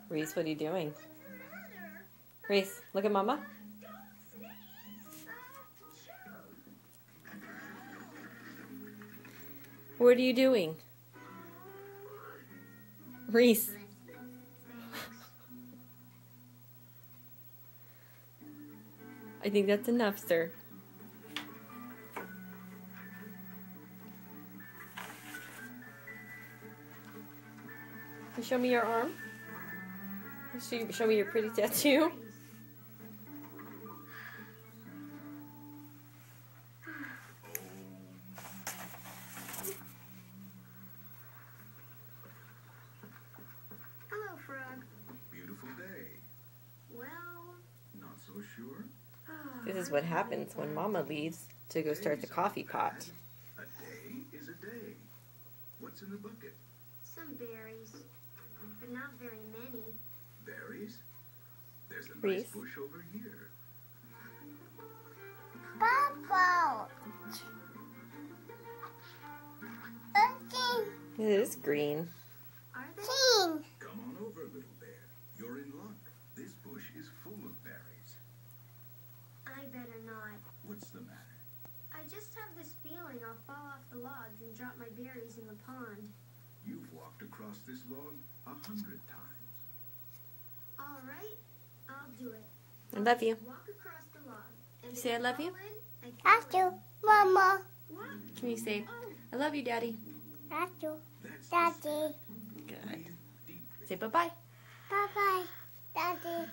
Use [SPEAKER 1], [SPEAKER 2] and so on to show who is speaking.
[SPEAKER 1] Reese, what are you doing? Reese, look at Mama. What are you doing? Reese. I think that's enough, sir. Can you show me your arm? Show me your pretty tattoo.
[SPEAKER 2] Hello, Frog.
[SPEAKER 3] Beautiful day.
[SPEAKER 2] Well,
[SPEAKER 3] Not so sure?
[SPEAKER 1] This is what happens when Mama leaves to go start the coffee pot.
[SPEAKER 3] A day is a day. What's in the bucket?
[SPEAKER 2] some berries, but not very many.
[SPEAKER 3] Berries? There's a nice
[SPEAKER 1] Reese.
[SPEAKER 3] bush over here.
[SPEAKER 4] Purple.
[SPEAKER 1] It is green.
[SPEAKER 2] Are they?
[SPEAKER 4] Pink.
[SPEAKER 3] Come on over, little bear. You're in luck. This bush is full of berries.
[SPEAKER 2] I better not.
[SPEAKER 3] What's the matter?
[SPEAKER 2] I just have this feeling I'll fall off the logs and drop my berries in the pond.
[SPEAKER 3] You've walked across this log 100 times.
[SPEAKER 2] All right, I'll do it.
[SPEAKER 1] I love you.
[SPEAKER 2] Walk across the log. And
[SPEAKER 1] You say
[SPEAKER 2] if
[SPEAKER 1] I love you?
[SPEAKER 2] fall in,
[SPEAKER 4] That's you, Mama.
[SPEAKER 2] What?
[SPEAKER 1] Can you say, I love you, Daddy?
[SPEAKER 4] That's you,
[SPEAKER 3] That's
[SPEAKER 4] Daddy.
[SPEAKER 1] Good.
[SPEAKER 3] breathe deeply.
[SPEAKER 1] Say bye-bye.
[SPEAKER 4] Bye-bye, Daddy.